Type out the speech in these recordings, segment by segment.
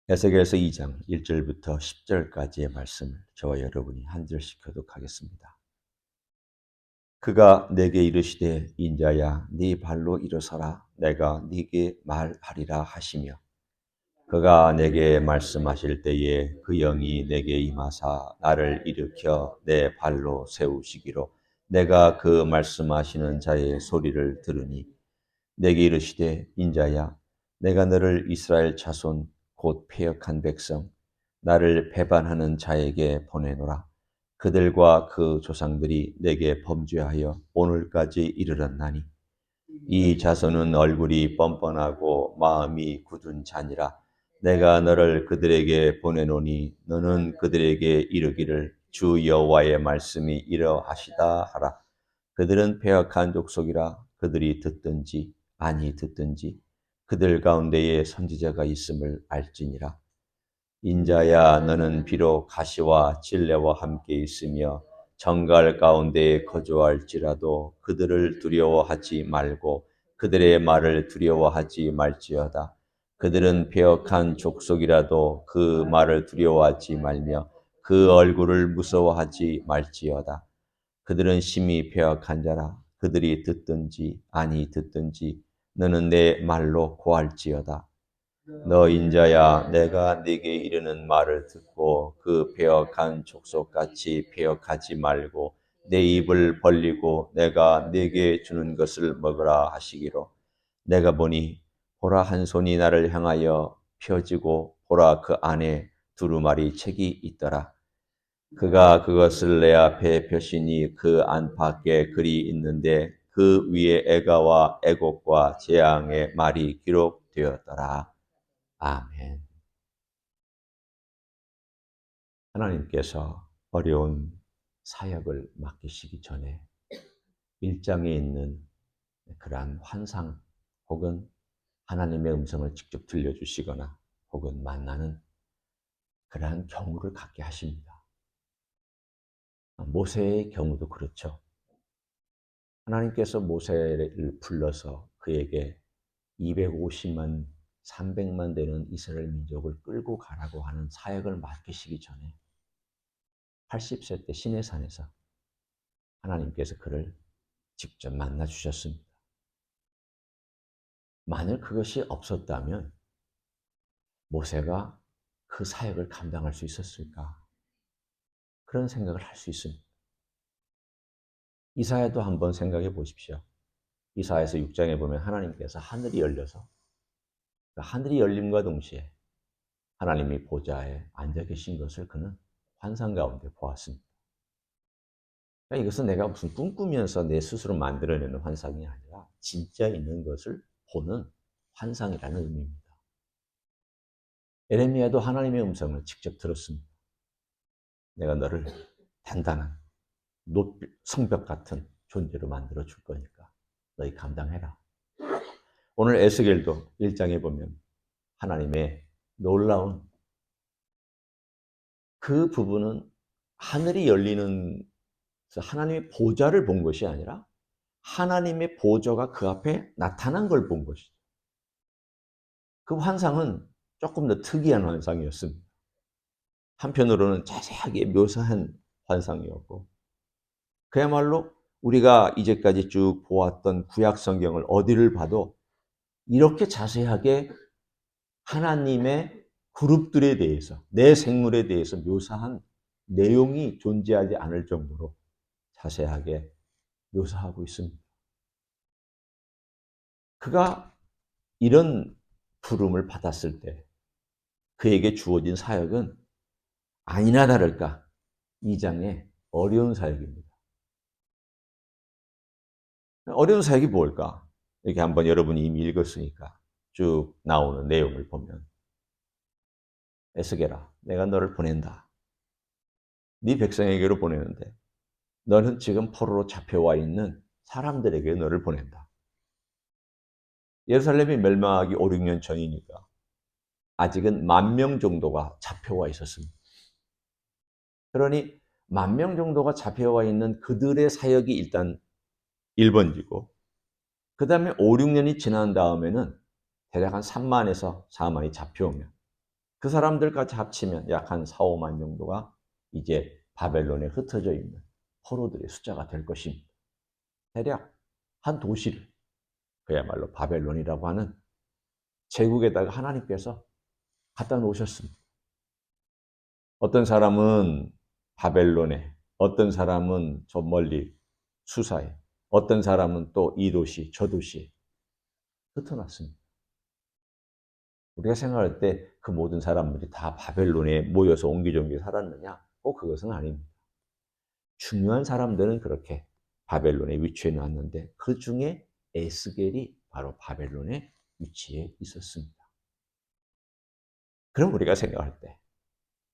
에스겔서 2장 1절부터 10절까지의 말씀을 저와 여러분이 한 절씩 교독하겠습니다. 그가 내게 이르시되 인자야 네 발로 일어서라 내가 네게 말하리라 하시며 그가 내게 말씀하실 때에 그 영이 내게 임하사 나를 일으켜 내 발로 세우시기로 내가 그 말씀하시는 자의 소리를 들으니 내게 이르시되 인자야 내가 너를 이스라엘 자손 곧 패역한 백성 나를 배반하는 자에게 보내노라. 그들과 그 조상들이 내게 범죄하여 오늘까지 이르렀나니 이 자손은 얼굴이 뻔뻔하고 마음이 굳은 자니라. 내가 너를 그들에게 보내노니 너는 그들에게 이르기를 주 여호와의 말씀이 이러하시다 하라. 그들은 패역한 족속이라. 그들이 듣든지 아니 듣든지 그들 가운데에 선지자가 있음을 알지니라. 인자야 너는 비록 가시와 진레와 함께 있으며 정갈 가운데에 거주할지라도 그들을 두려워하지 말고 그들의 말을 두려워하지 말지어다. 그들은 패역한 족속이라도 그 말을 두려워하지 말며 그 얼굴을 무서워하지 말지어다. 그들은 심히 패역한 자라. 그들이 듣든지 아니 듣든지 너는 내 말로 고할지어다. 너 인자야 내가 네게 이르는 말을 듣고 그 패역한 족속같이 패역하지 말고 내 입을 벌리고 내가 네게 주는 것을 먹으라 하시기로 내가 보니 보라 한 손이 나를 향하여 펴지고 보라 그 안에 두루마리 책이 있더라. 그가 그것을 내 앞에 펴시니 그 안팎에 글이 있는데 그 위에 애가와 애곡과 재앙의 말이 기록되었더라. 아멘. 하나님께서 어려운 사역을 맡기시기 전에 일장에 있는 그러한 환상 혹은 하나님의 음성을 직접 들려주시거나 혹은 만나는 그러한 경우를 갖게 하십니다. 모세의 경우도 그렇죠. 하나님께서 모세를 불러서 그에게 250만, 300만 되는 이스라엘 민족을 끌고 가라고 하는 사역을 맡기시기 전에 80세 때 시내산에서 하나님께서 그를 직접 만나 주셨습니다. 만일 그것이 없었다면 모세가 그 사역을 감당할 수 있었을까? 그런 생각을 할 수 있습니다. 이사야도 한번 생각해 보십시오. 이사야서 6장에 보면 하나님께서 하늘이 열려서 그 하늘이 열림과 동시에 하나님이 보좌에 앉아 계신 것을 그는 환상 가운데 보았습니다. 그러니까 이것은 내가 무슨 꿈꾸면서 내 스스로 만들어내는 환상이 아니라 진짜 있는 것을 보는 환상이라는 의미입니다. 에레미야도 하나님의 음성을 직접 들었습니다. 내가 너를 단단한 성벽 같은 존재로 만들어 줄 거니까 너희 감당해라. 오늘 에스겔도 1장에 보면 하나님의 놀라운 그 부분은 하늘이 열리는 하나님의 보좌를 본 것이 아니라 하나님의 보좌가 그 앞에 나타난 걸 본 것이죠. 그 환상은 조금 더 특이한 환상이었습니다. 한편으로는 자세하게 묘사한 환상이었고 그야말로 우리가 이제까지 쭉 보았던 구약 성경을 어디를 봐도 이렇게 자세하게 하나님의 그룹들에 대해서 내 생물에 대해서 묘사한 내용이 존재하지 않을 정도로 자세하게 묘사하고 있습니다. 그가 이런 부름을 받았을 때 그에게 주어진 사역은 아니나 다를까 2장의 어려운 사역입니다. 어려운 사역이 뭘까? 이렇게 한번 여러분이 이미 읽었으니까 쭉 나오는 내용을 보면 에스겔아 내가 너를 보낸다. 네 백성에게로 보내는데 너는 지금 포로로 잡혀와 있는 사람들에게 너를 보낸다. 예루살렘이 멸망하기 5, 6년 전이니까 아직은 10,000명 정도가 잡혀와 있었습니다. 그러니 10,000명 정도가 잡혀와 있는 그들의 사역이 일단 1번지고 그 다음에 5, 6년이 지난 다음에는 대략 한 3만에서 4만이 잡혀오면 그 사람들까지 합치면 약 한 4~5만 정도가 이제 바벨론에 흩어져 있는 포로들의 숫자가 될 것입니다. 대략 한 도시를 그야말로 바벨론이라고 하는 제국에다가 하나님께서 갖다 놓으셨습니다. 어떤 사람은 바벨론에, 어떤 사람은 저 멀리 수사에, 어떤 사람은 또 이 도시, 저 도시에 흩어놨습니다. 우리가 생각할 때 그 모든 사람들이 다 바벨론에 모여서 옹기종기 살았느냐? 꼭 그것은 아닙니다. 중요한 사람들은 그렇게 바벨론에 위치해 놨는데 그 중에 에스겔이 바로 바벨론에 위치해 있었습니다. 그럼 우리가 생각할 때,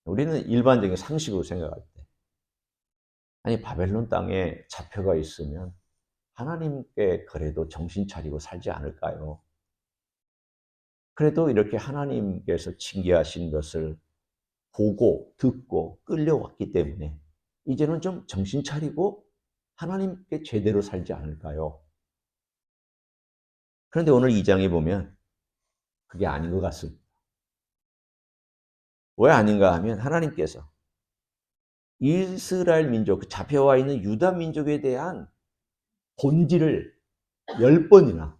우리는 일반적인 상식으로 생각할 때, 아니 바벨론 땅에 잡혀가 있으면 하나님께 그래도 정신 차리고 살지 않을까요? 그래도 이렇게 하나님께서 징계하신 것을 보고 듣고 끌려왔기 때문에 이제는 좀 정신 차리고 하나님께 제대로 살지 않을까요? 그런데 오늘 2장에 보면 그게 아닌 것 같습니다. 왜 아닌가 하면 하나님께서 이스라엘 민족, 잡혀와 있는 유다 민족에 대한 본질을 10번이나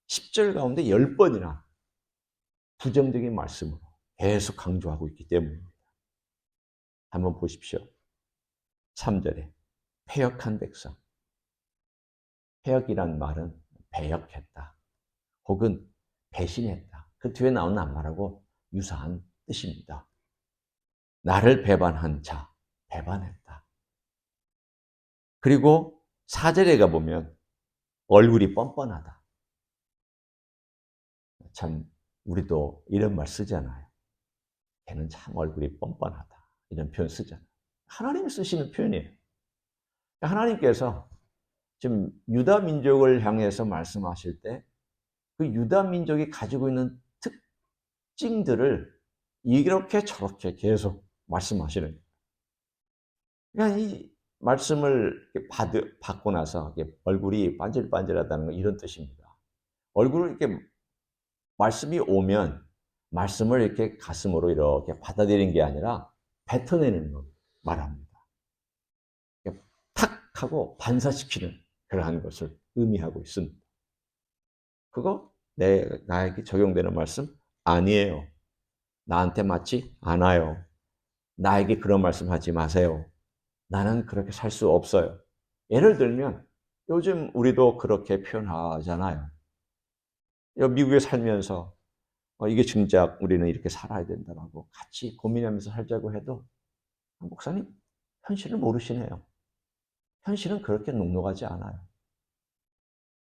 10절 가운데 10번이나 부정적인 말씀으로 계속 강조하고 있기 때문입니다. 한번 보십시오. 3절에 패역한 백성. 패역이란 말은 배역했다. 혹은 배신했다. 그 뒤에 나오는 말하고 유사한 뜻입니다. 나를 배반한 자, 배반했다. 그리고 4절에 가보면 얼굴이 뻔뻔하다. 참 우리도 이런 말 쓰잖아요. 걔는 참 얼굴이 뻔뻔하다. 이런 표현 쓰잖아요. 하나님이 쓰시는 표현이에요. 하나님께서 지금 유다 민족을 향해서 말씀하실 때 그 유다 민족이 가지고 있는 특징들을 이렇게 저렇게 계속 말씀하시는 거예요. 그러니까 이 말씀을 받고 나서 얼굴이 반질반질하다는 건 이런 뜻입니다. 얼굴을 이렇게 말씀이 오면 말씀을 이렇게 가슴으로 이렇게 받아들이는 게 아니라 뱉어내는 걸 말합니다. 탁 하고 반사시키는 그러한 것을 의미하고 있습니다. 그거 나에게 적용되는 말씀 아니에요. 나한테 맞지 않아요. 나에게 그런 말씀 하지 마세요. 나는 그렇게 살 수 없어요. 예를 들면 요즘 우리도 그렇게 표현하잖아요. 미국에 살면서 이게 진짜 우리는 이렇게 살아야 된다고 같이 고민하면서 살자고 해도 목사님 현실을 모르시네요. 현실은 그렇게 녹록하지 않아요.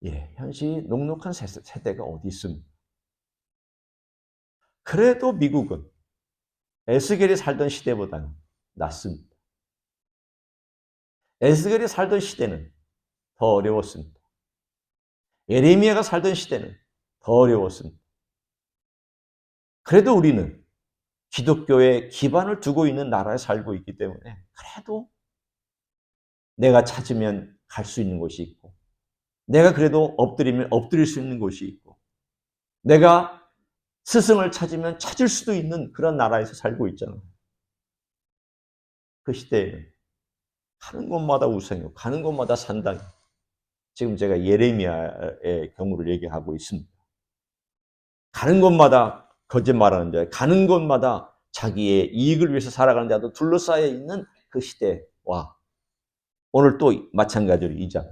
예, 현실이 녹록한 세대가 어디 있습니까? 그래도 미국은 에스겔이 살던 시대보다는 낫습니다. 에스겔이 살던 시대는 더 어려웠습니다. 예레미야가 살던 시대는 더 어려웠습니다. 그래도 우리는 기독교에 기반을 두고 있는 나라에 살고 있기 때문에 그래도 내가 찾으면 갈 수 있는 곳이 있고 내가 그래도 엎드리면 엎드릴 수 있는 곳이 있고 내가 스승을 찾으면 찾을 수도 있는 그런 나라에서 살고 있잖아요. 그 시대에는 가는 곳마다 우상이고 가는 곳마다 산당이고 지금 제가 예레미야의 경우를 얘기하고 있습니다. 가는 곳마다 거짓말하는 자, 가는 곳마다 자기의 이익을 위해서 살아가는 자도 둘러싸여 있는 그 시대와 오늘 또 마찬가지로 이 장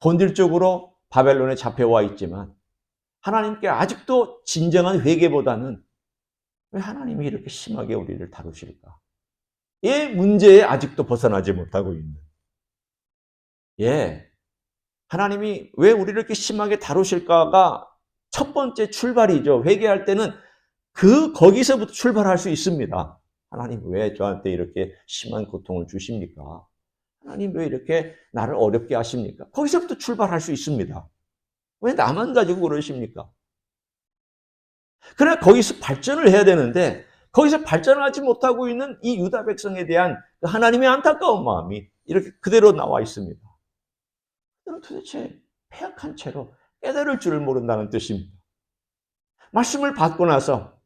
본질적으로 바벨론에 잡혀와 있지만 하나님께 아직도 진정한 회개보다는 왜 하나님이 이렇게 심하게 우리를 다루실까? 이 문제에 아직도 벗어나지 못하고 있는 하나님이 왜 우리를 이렇게 심하게 다루실까가 첫 번째 출발이죠. 회개할 때는 거기서부터 출발할 수 있습니다. 하나님 왜 저한테 이렇게 심한 고통을 주십니까? 하나님 왜 이렇게 나를 어렵게 하십니까? 거기서부터 출발할 수 있습니다. 왜 나만 가지고 그러십니까? 그러나 거기서 발전을 해야 되는데 거기서 발전하지 못하고 있는 이 유다 백성에 대한 하나님의 안타까운 마음이 이렇게 그대로 나와 있습니다. 그들은 도대체 패역한 채로 깨달을 줄을 모른다는 뜻입니다. 말씀을 받고 나서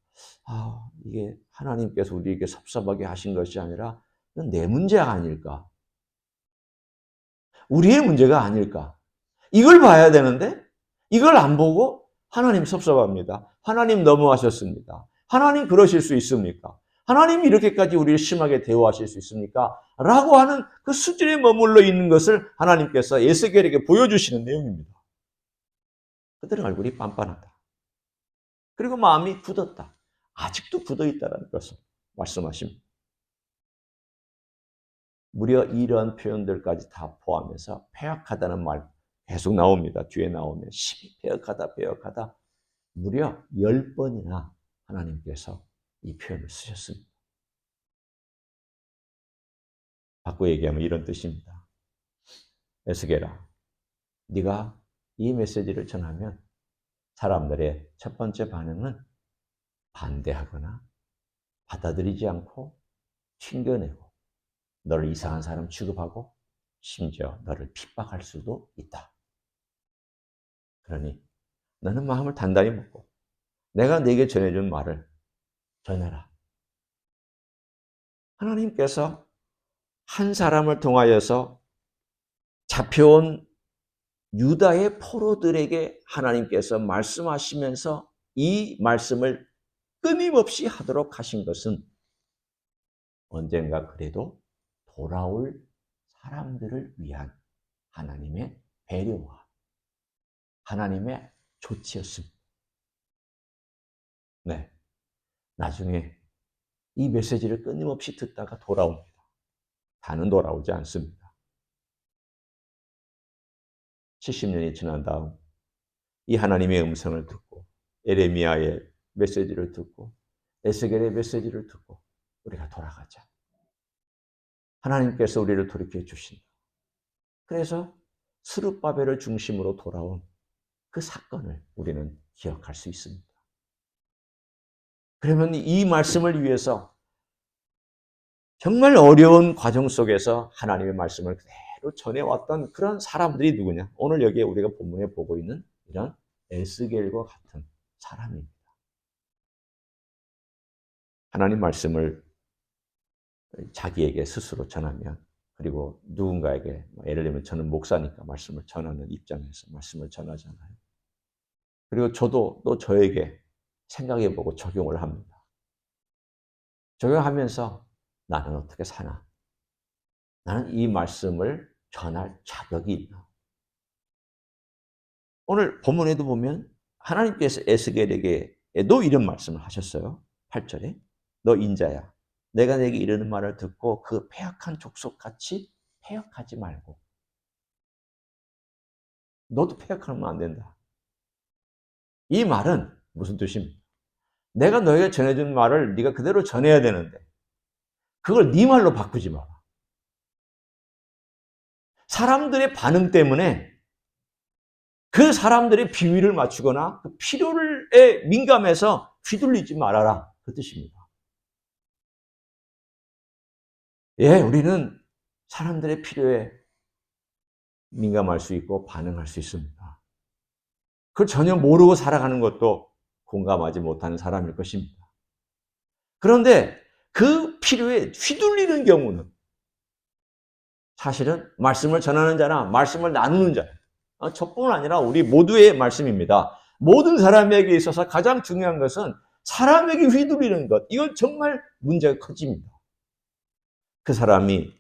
이게 하나님께서 우리에게 섭섭하게 하신 것이 아니라 내 문제가 아닐까? 우리의 문제가 아닐까? 이걸 봐야 되는데 이걸 안 보고 하나님 섭섭합니다. 하나님 너무하셨습니다. 하나님 그러실 수 있습니까? 하나님 이렇게까지 우리를 심하게 대우하실 수 있습니까? 라고 하는 그 수준에 머물러 있는 것을 하나님께서 에스겔에게 보여주시는 내용입니다. 그들은 얼굴이 빤빤하다. 그리고 마음이 굳었다. 아직도 굳어있다는 것을 말씀하십니다. 무려 이런 표현들까지 다 포함해서 패역하다는 말 계속 나옵니다. 뒤에 나오면 심히 패역하다. 무려 10번이나 하나님께서 이 표현을 쓰셨습니다. 바꿔 얘기하면 이런 뜻입니다. 에스겔아, 네가 이 메시지를 전하면 사람들의 첫 번째 반응은 반대하거나 받아들이지 않고 튕겨내고 너를 이상한 사람 취급하고 심지어 너를 핍박할 수도 있다. 그러니 너는 마음을 단단히 먹고 내가 네게 전해준 말을 전해라. 하나님께서 한 사람을 통하여서 잡혀온 유다의 포로들에게 하나님께서 말씀하시면서 이 말씀을 끊임없이 하도록 하신 것은 언젠가 그래도 돌아올 사람들을 위한 하나님의 배려와 하나님의 조치였습니다. 네, 나중에 이 메시지를 끊임없이 듣다가 돌아옵니다. 다는 돌아오지 않습니다. 70년이 지난 다음 이 하나님의 음성을 듣고 에레미야의 메시지를 듣고 에스겔의 메시지를 듣고 우리가 돌아가자. 하나님께서 우리를 돌이켜 주신다. 그래서 스룹바벨을 중심으로 돌아온 그 사건을 우리는 기억할 수 있습니다. 그러면 이 말씀을 위해서 정말 어려운 과정 속에서 하나님의 말씀을 그대로 전해왔던 그런 사람들이 누구냐? 오늘 여기에 우리가 본문에 보고 있는 이런 에스겔과 같은 사람입니다. 하나님 말씀을 자기에게 스스로 전하면 그리고 누군가에게 예를 들면 저는 목사니까 말씀을 전하는 입장에서 말씀을 전하잖아요. 그리고 저도 또 저에게 생각해보고 적용을 합니다. 적용하면서 나는 어떻게 사나? 나는 이 말씀을 전할 자격이 있나? 오늘 본문에도 보면 하나님께서 에스겔에게도 이런 말씀을 하셨어요. 8절에 너 인자야. 내가 내게 이르는 말을 듣고 그 패역한 족속같이 패역하지 말고 너도 패역하면 안 된다. 이 말은 무슨 뜻입니까? 내가 너에게 전해준 말을 네가 그대로 전해야 되는데 그걸 네 말로 바꾸지 마라. 사람들의 반응 때문에 그 사람들의 비위를 맞추거나 그 필요에 민감해서 휘둘리지 말아라. 그 뜻입니다. 예, 우리는 사람들의 필요에 민감할 수 있고 반응할 수 있습니다. 그걸 전혀 모르고 살아가는 것도 공감하지 못하는 사람일 것입니다. 그런데 그 필요에 휘둘리는 경우는 사실은 말씀을 전하는 자나 말씀을 나누는 자, 저뿐 아니라 우리 모두의 말씀입니다. 모든 사람에게 있어서 가장 중요한 것은 사람에게 휘둘리는 것. 이건 정말 문제가 커집니다. 그 사람이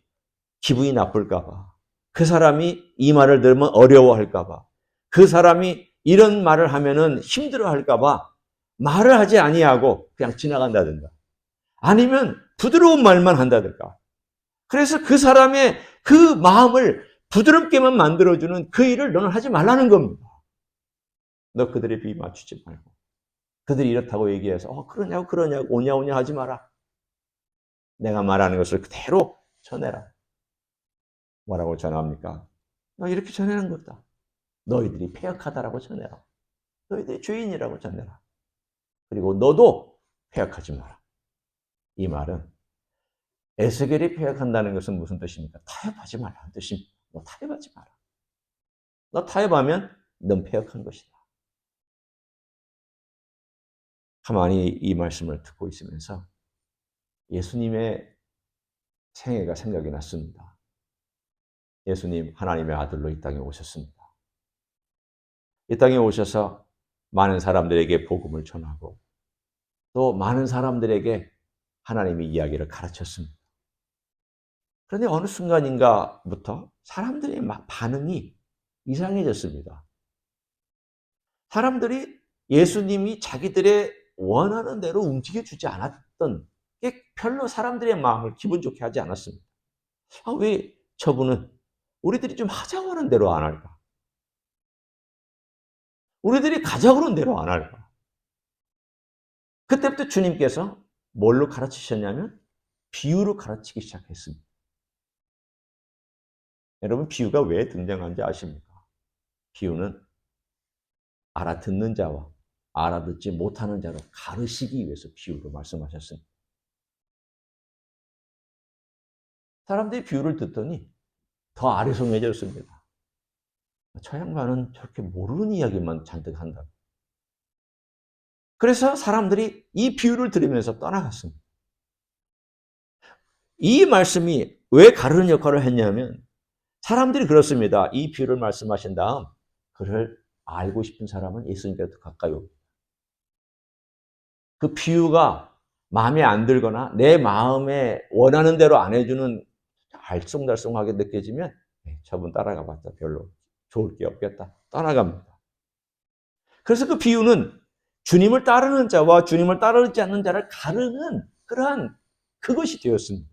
기분이 나쁠까봐, 그 사람이 이 말을 들으면 어려워할까봐, 그 사람이 이런 말을 하면은 힘들어할까봐 말을 하지 아니하고 그냥 지나간다든가, 아니면 부드러운 말만 한다든가. 그래서 그 사람의 그 마음을 부드럽게만 만들어주는 그 일을 너는 하지 말라는 겁니다. 너 그들의 비위 맞추지 말고. 그들이 이렇다고 얘기해서 그러냐고 오냐 하지 마라. 내가 말하는 것을 그대로 전해라. 뭐라고 전합니까? 너 이렇게 전하는 거다. 너희들이 패역하다라고 전해라. 너희들이 죄인이라고 전해라. 그리고 너도 패역하지 마라. 이 말은 에스겔이 패역한다는 것은 무슨 뜻입니까? 타협하지 말라는 뜻입니다. 너 타협하지 마라. 너 타협하면 넌 패역한 것이다. 가만히 이 말씀을 듣고 있으면서 예수님의 생애가 생각이 났습니다. 예수님 하나님의 아들로 이 땅에 오셨습니다. 이 땅에 오셔서 많은 사람들에게 복음을 전하고 또 많은 사람들에게 하나님의 이야기를 가르쳤습니다. 그런데 어느 순간인가부터 사람들의 반응이 이상해졌습니다. 사람들이 예수님이 자기들의 원하는 대로 움직여주지 않았던 게 별로 사람들의 마음을 기분 좋게 하지 않았습니다. 왜 저분은 우리들이 좀 하자고 하는 대로 안 할까? 우리들이 가자고 하는 대로 안 할까? 그때부터 주님께서 뭘로 가르치셨냐면 비유로 가르치기 시작했습니다. 여러분, 비유가 왜 등장한지 아십니까? 비유는 알아듣는 자와 알아듣지 못하는 자로 가르치기 위해서 비유로 말씀하셨습니다. 사람들이 비유를 듣더니 더 아리송해졌습니다. 저 양반은 저렇게 모르는 이야기만 잔뜩 한다. 그래서 사람들이 이 비유를 들으면서 떠나갔습니다. 이 말씀이 왜 가르는 역할을 했냐면 사람들이 그렇습니다. 이 비유를 말씀하신 다음 그를 알고 싶은 사람은 예수님께 더 가까이 옵니다. 그 비유가 마음에 안 들거나 내 마음에 원하는 대로 안 해주는 알쏭달쏭하게 느껴지면 저분 따라가봤자 별로 좋을 게 없겠다. 떠나갑니다. 그래서 그 비유는 주님을 따르는 자와 주님을 따르지 않는 자를 가르는 그러한 그것이 되었습니다.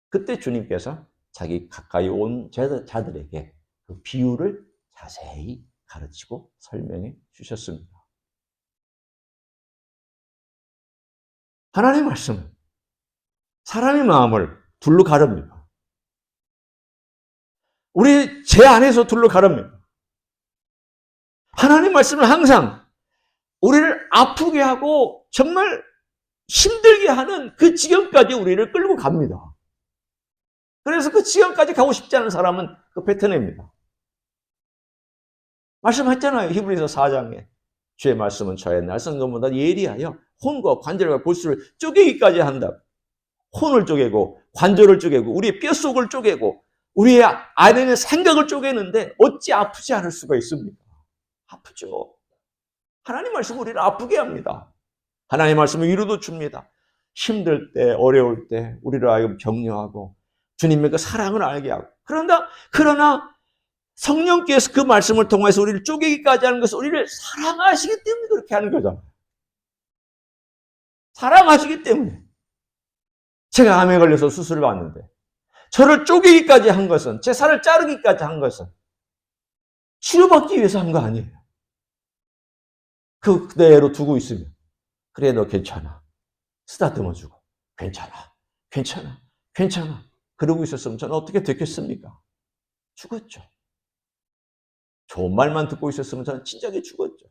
그때 주님께서 자기 가까이 온 자들에게 그 비유를 자세히 가르치고 설명해 주셨습니다. 하나님의 말씀은 사람의 마음을 둘로 가릅니다. 우리 제 안에서 둘로 가릅니다. 하나님 말씀은 항상 우리를 아프게 하고 정말 힘들게 하는 그 지경까지 우리를 끌고 갑니다. 그래서 그 지경까지 가고 싶지 않은 사람은 그 뱉어냅니다. 말씀했잖아요. 히브리서 4장에 주의 말씀은 저의 날선 것보다 예리하여 혼과 관절과 골수를 쪼개기까지 한다. 혼을 쪼개고 관절을 쪼개고 우리의 뼛속을 쪼개고 우리의 안에 있는 생각을 쪼개는데 어찌 아프지 않을 수가 있습니까? 아프죠. 하나님 말씀은 우리를 아프게 합니다. 하나님 말씀은 위로도 줍니다. 힘들 때, 어려울 때 우리를 하여금 격려하고 주님의 그 사랑을 알게 하고 그러나 성령께서 그 말씀을 통해서 우리를 쪼개기까지 하는 것은 우리를 사랑하시기 때문에 그렇게 하는 거잖아요. 사랑하시기 때문에. 제가 암에 걸려서 수술을 받는데 저를 쪼개기까지 한 것은, 제 살을 자르기까지 한 것은 치료받기 위해서 한 거 아니에요. 그대로 두고 있으면 그래 너 괜찮아. 쓰다듬어주고 괜찮아. 그러고 있었으면 저는 어떻게 됐겠습니까? 죽었죠. 좋은 말만 듣고 있었으면 저는 진작에 죽었죠.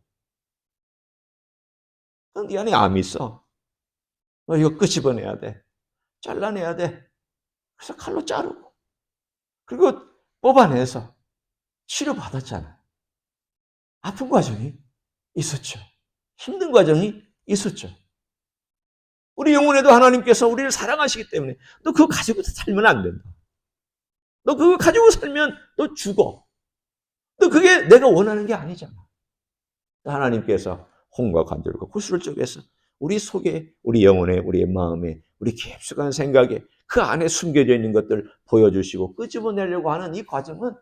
네 안에 암이 있어. 너 이거 끄집어내야 돼. 잘라내야 돼. 그래서 칼로 자르고 그리고 뽑아내서 치료받았잖아요. 아픈 과정이 있었죠. 힘든 과정이 있었죠. 우리 영혼에도 하나님께서 우리를 사랑하시기 때문에 너 그거 가지고 살면 안 된다. 너 그거 가지고 살면 너 죽어. 너 그게 내가 원하는 게 아니잖아. 하나님께서 혼과 관절과 구슬을 쪼개서 우리 속에, 우리 영혼에, 우리의 마음에, 우리 깊숙한 생각에 그 안에 숨겨져 있는 것들을 보여주시고 끄집어내려고 하는 이 과정은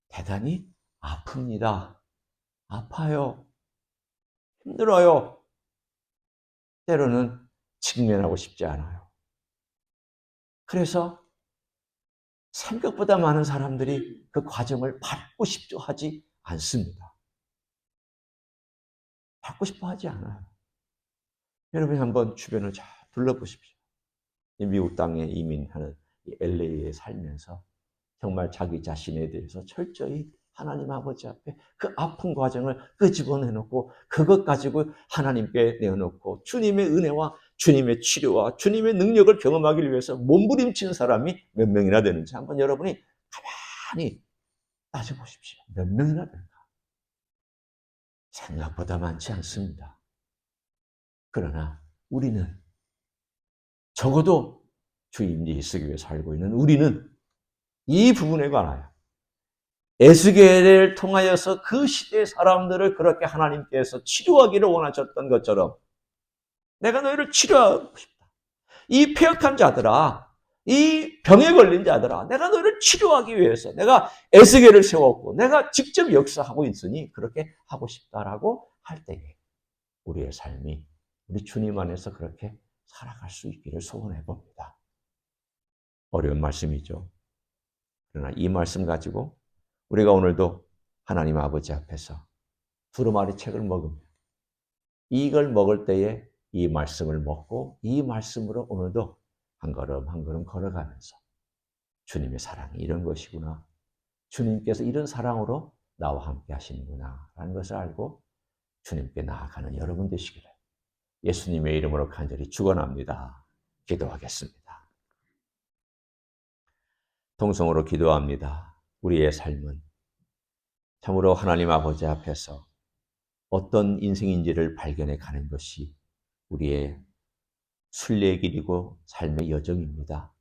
대단히 아픕니다. 아파요. 힘들어요. 때로는 직면하고 싶지 않아요. 그래서 생각보다 많은 사람들이 그 과정을 밟고 싶어 하지 않습니다. 밟고 싶어 하지 않아요. 여러분이 한번 주변을 잘 둘러보십시오. 미국 땅에 이민하는 LA에 살면서 정말 자기 자신에 대해서 철저히 하나님 아버지 앞에 그 아픈 과정을 끄집어내놓고 그것 가지고 하나님께 내어놓고 주님의 은혜와 주님의 치료와 주님의 능력을 경험하기 위해서 몸부림치는 사람이 몇 명이나 되는지 한번 여러분이 가만히 따져보십시오. 몇 명이나 될까? 생각보다 많지 않습니다. 그러나 우리는 적어도 주님 예수교에 살고 있는 우리는 이 부분에 관하여 에스겔을 통하여서 그 시대의 사람들을 그렇게 하나님께서 치료하기를 원하셨던 것처럼 내가 너희를 치료하고 싶다. 이 폐역한 자들아, 이 병에 걸린 자들아, 내가 너희를 치료하기 위해서 내가 에스겔을 세웠고 내가 직접 역사하고 있으니 그렇게 하고 싶다라고 할 때에 우리의 삶이 우리 주님 안에서 그렇게 살아갈 수 있기를 소원해 봅니다. 어려운 말씀이죠. 그러나 이 말씀 가지고 우리가 오늘도 하나님 아버지 앞에서 두루마리 책을 먹으며 이걸 먹을 때에 이 말씀을 먹고 이 말씀으로 오늘도 한 걸음 한 걸음 걸어가면서 주님의 사랑이 이런 것이구나. 주님께서 이런 사랑으로 나와 함께 하시는구나 라는 것을 알고 주님께 나아가는 여러분 되시기를 예수님의 이름으로 간절히 축원합니다. 기도하겠습니다. 통성으로 기도합니다. 우리의 삶은 참으로 하나님 아버지 앞에서 어떤 인생인지를 발견해 가는 것이 우리의 순례의 길이고 삶의 여정입니다.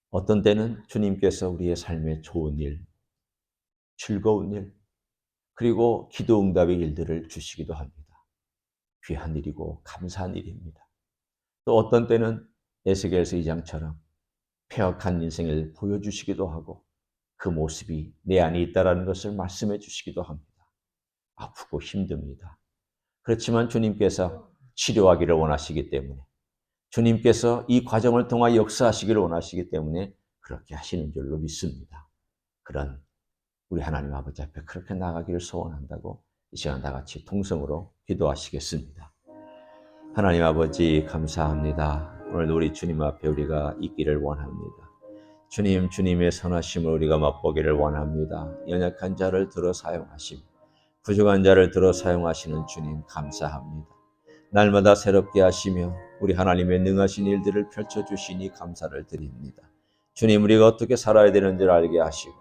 어떤 때는 주님께서 우리의 삶에 좋은 일, 즐거운 일, 그리고 기도 응답의 일들을 주시기도 합니다. 귀한 일이고 감사한 일입니다. 또 어떤 때는 에스겔서 2장처럼 폐역한 인생을 보여주시기도 하고 그 모습이 내 안에 있다는 것을 말씀해 주시기도 합니다. 아프고 힘듭니다. 그렇지만 주님께서 치료하기를 원하시기 때문에 주님께서 이 과정을 통하여 역사하시기를 원하시기 때문에 그렇게 하시는 줄로 믿습니다. 그런 우리 하나님 아버지 앞에 그렇게 나가기를 소원한다고 이 시간 다 같이 통성으로 기도하시겠습니다. 하나님 아버지 감사합니다. 오늘 우리 주님 앞에 우리가 있기를 원합니다. 주님, 주님의 선하심을 우리가 맛보기를 원합니다. 연약한 자를 들어 사용하심, 부족한 자를 들어 사용하시는 주님 감사합니다. 날마다 새롭게 하시며 우리 하나님의 능하신 일들을 펼쳐주시니 감사를 드립니다. 주님, 우리가 어떻게 살아야 되는지를 알게 하시고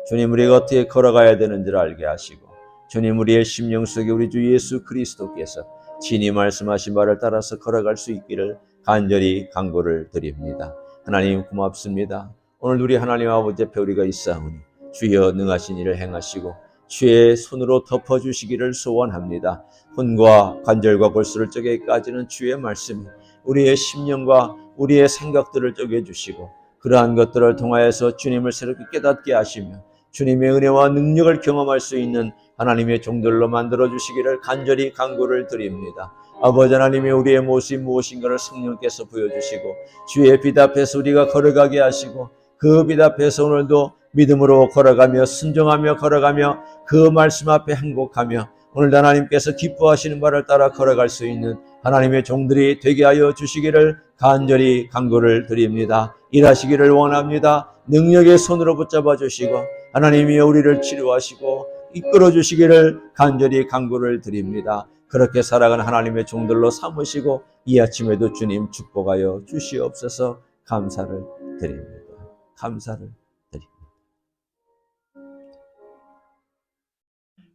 주님, 우리가 어떻게 걸어가야 되는지를 알게 하시고 주님, 우리의 심령 속에 우리 주 예수 그리스도께서 친히 말씀하신 바를 따라서 걸어갈 수 있기를 간절히 간구를 드립니다. 하나님 고맙습니다. 오늘 우리 하나님 아버지 앞에 우리가 있사오니 주여 능하신 일을 행하시고 주의 손으로 덮어주시기를 소원합니다. 혼과 관절과 골수를 쪼개기까지는 주의 말씀이 우리의 심령과 우리의 생각들을 쪼개주시고 그러한 것들을 통하여서 주님을 새롭게 깨닫게 하시며 주님의 은혜와 능력을 경험할 수 있는 하나님의 종들로 만들어주시기를 간절히 간구를 드립니다. 아버지 하나님이 우리의 모습이 무엇인가를 성령께서 보여주시고 주의 빛 앞에서 우리가 걸어가게 하시고 그 빛 앞에서 오늘도 믿음으로 걸어가며 순종하며 걸어가며 그 말씀 앞에 행복하며 오늘도 하나님께서 기뻐하시는 바를 따라 걸어갈 수 있는 하나님의 종들이 되게 하여 주시기를 간절히 간구를 드립니다. 일하시기를 원합니다. 능력의 손으로 붙잡아 주시고 하나님이 우리를 치료하시고 이끌어 주시기를 간절히 간구를 드립니다. 그렇게 살아가는 하나님의 종들로 삼으시고 이 아침에도 주님 축복하여 주시옵소서. 감사를 드립니다. 감사를 드립니다.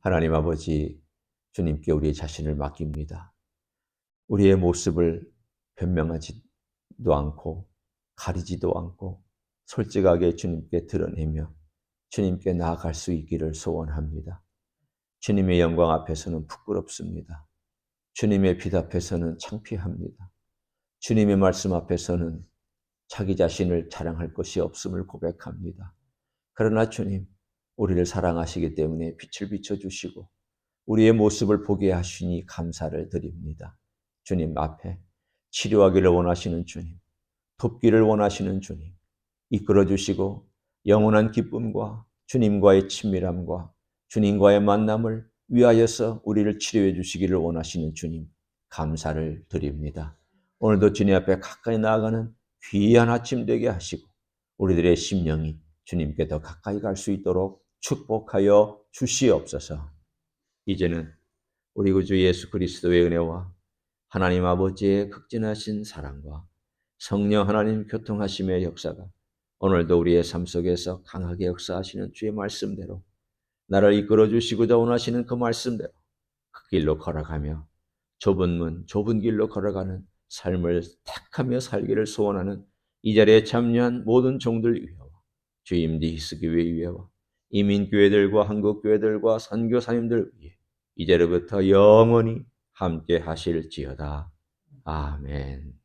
하나님 아버지, 주님께 우리의 자신을 맡깁니다. 우리의 모습을 변명하지도 않고 가리지도 않고 솔직하게 주님께 드러내며 주님께 나아갈 수 있기를 소원합니다. 주님의 영광 앞에서는 부끄럽습니다. 주님의 빛 앞에서는 창피합니다. 주님의 말씀 앞에서는 자기 자신을 자랑할 것이 없음을 고백합니다. 그러나 주님, 우리를 사랑하시기 때문에 빛을 비춰주시고 우리의 모습을 보게 하시니 감사를 드립니다. 주님 앞에 치료하기를 원하시는 주님, 돕기를 원하시는 주님, 이끌어주시고 영원한 기쁨과 주님과의 친밀함과 주님과의 만남을 위하여서 우리를 치료해 주시기를 원하시는 주님, 감사를 드립니다. 오늘도 주님 앞에 가까이 나아가는 귀한 아침 되게 하시고 우리들의 심령이 주님께 더 가까이 갈 수 있도록 축복하여 주시옵소서. 이제는 우리 구주 예수 그리스도의 은혜와 하나님 아버지의 극진하신 사랑과 성령 하나님 교통하심의 역사가 오늘도 우리의 삶 속에서 강하게 역사하시는 주의 말씀대로 나를 이끌어 주시고자 원하시는 그 말씀대로 길로 걸어가며 좁은 문, 좁은 길로 걸어가는 삶을 택하며 살기를 소원하는 이 자리에 참여한 모든 종들 위하여 주임 디히스교회 위하여 이민교회들과 한국교회들과 선교사님들 위해 이제로부터 영원히 함께 하실지어다. 아멘.